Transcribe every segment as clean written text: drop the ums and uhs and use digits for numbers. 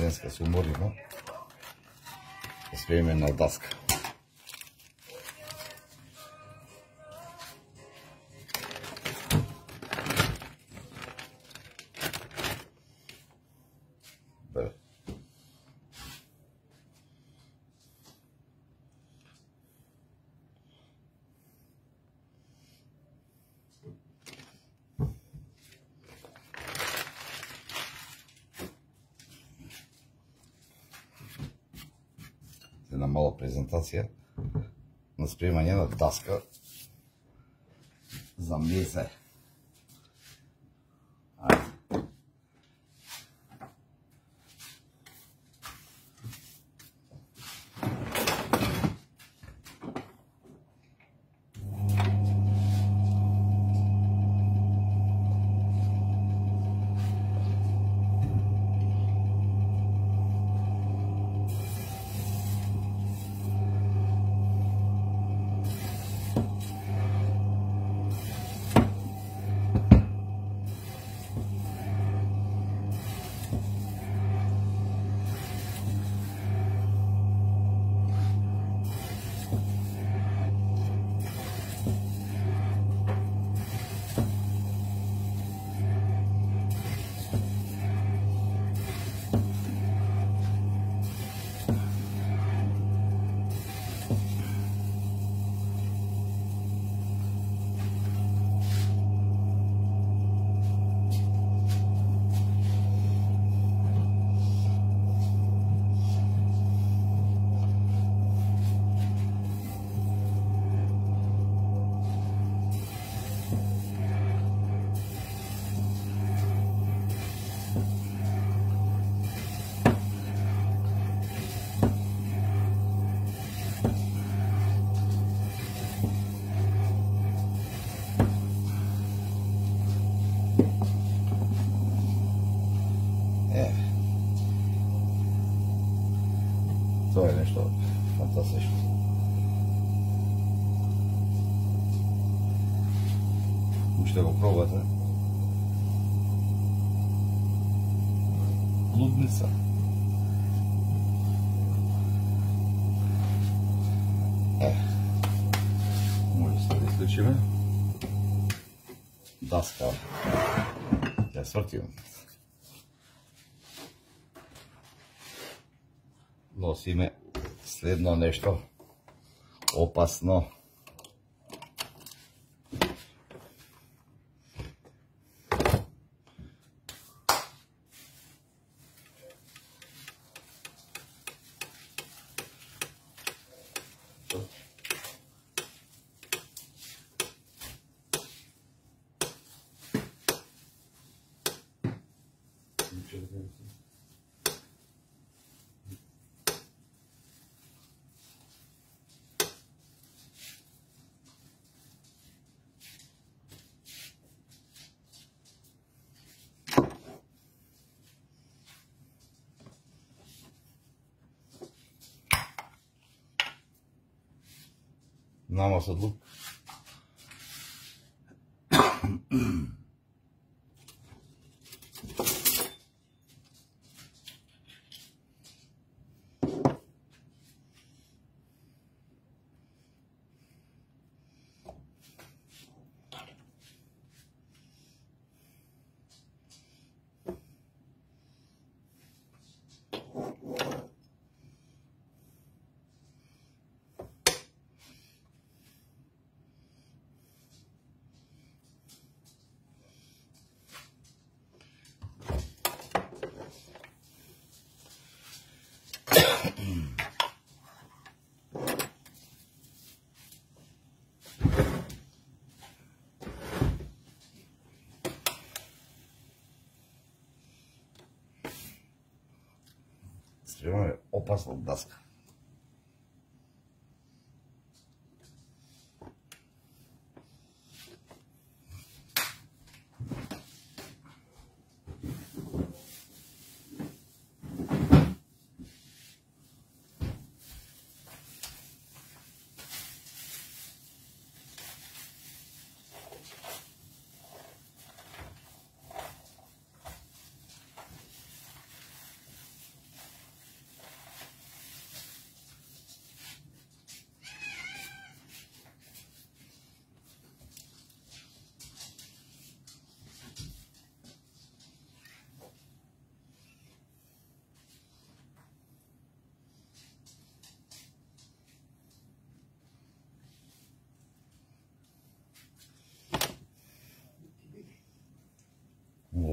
денеска се уморимо. Да спреме на даска. Една мала презентација на спремање на даска за мезе. Тоа е нешто фантастично. Уште го пробате. Лудница. Може да се изключиме. Даска. Ја свртим. Носиме следно нешто опасно. Намазот лук. Спремаме опасна даска.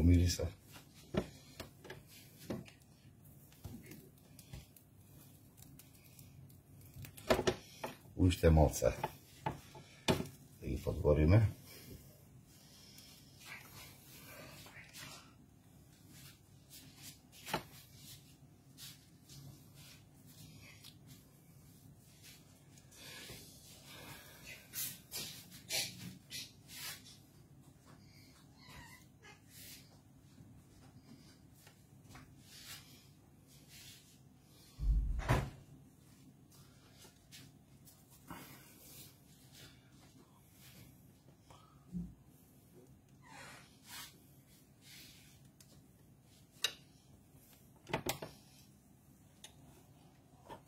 mirisa. Уште малце да ги подгориме.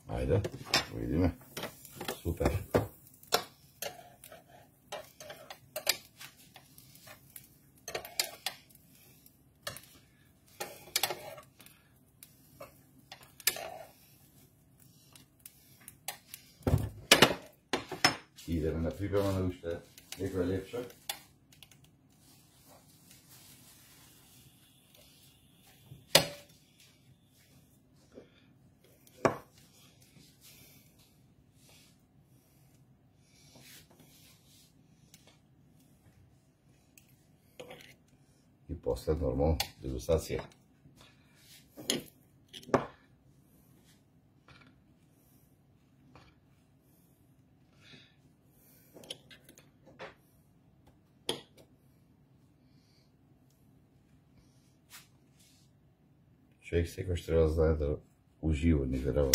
Ajde, vidime. Super. Ideme na pripremane уште некој лепше. И после нормално дегустација. Човек секојаш треба да знае да ужива, не верува.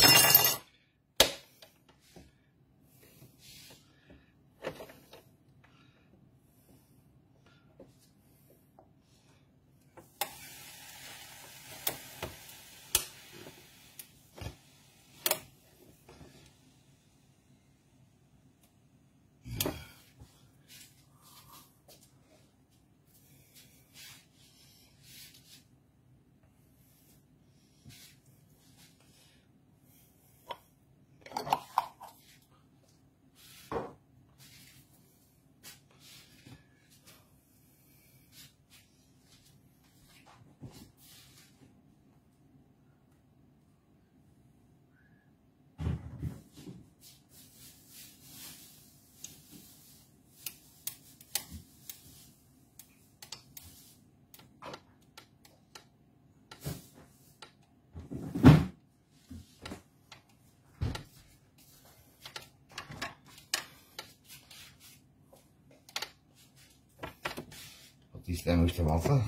Стиснеме уште малце.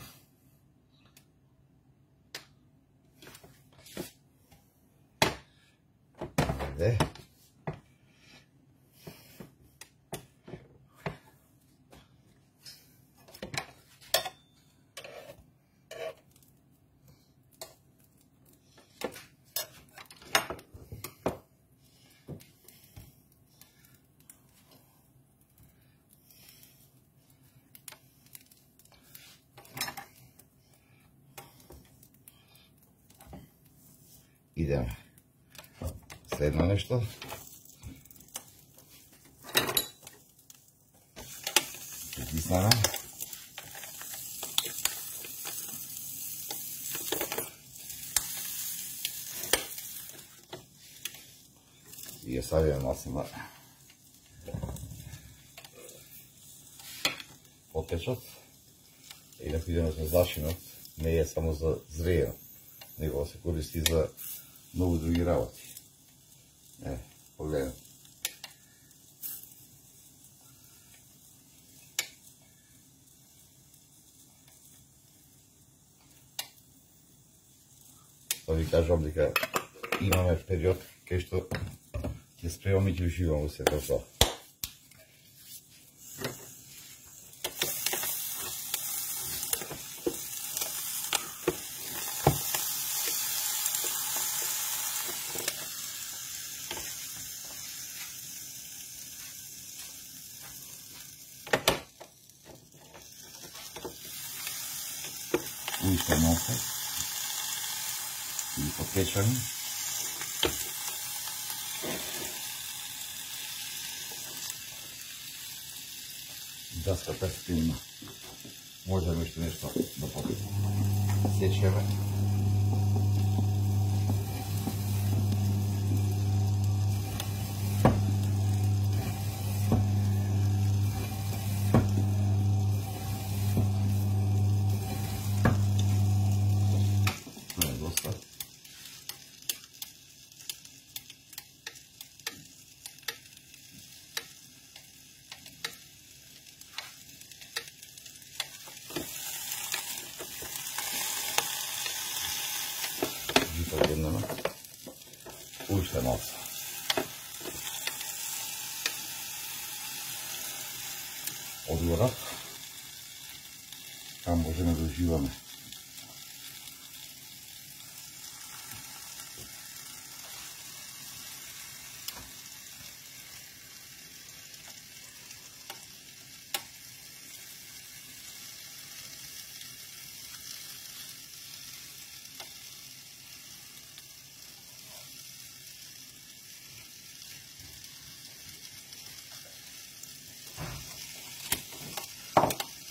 Ајде. Идеме. Следно нешто. Притиснеме. И ја ставиме малце на потечот. Инаку идеме со зашинот, не е само за зрејено, него се користи за многу други работи. Погледам. Па ви кажувам дека имаме период кај што ќе спремаме и ќе уживаме во сето тоа. Уште малце и потечани. Даската е стилна. Можеме уште нешто да посечеме. Това е доста. Jednama. Уште малце. Одгора. Там можеме да уживаме.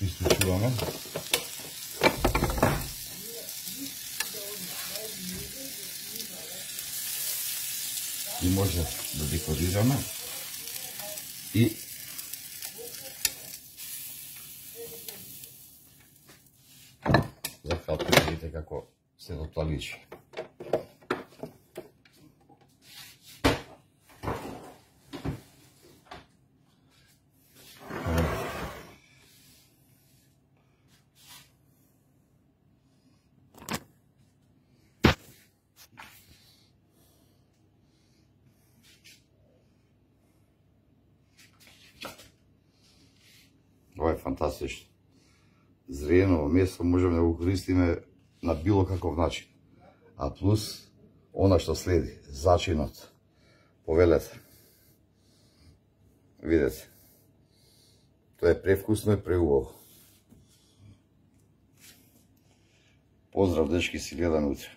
Изключуваме. И може да декорираме. И за кратко видите како се тоа личи. Ова е фантастично. Зреено месо можеме да го користиме на било каков начин. А плюс, она што следи, зачинот. Повелете. Видете. Тоа е превкусно и преубаво. Поздрав, дечки, си гледаме утре.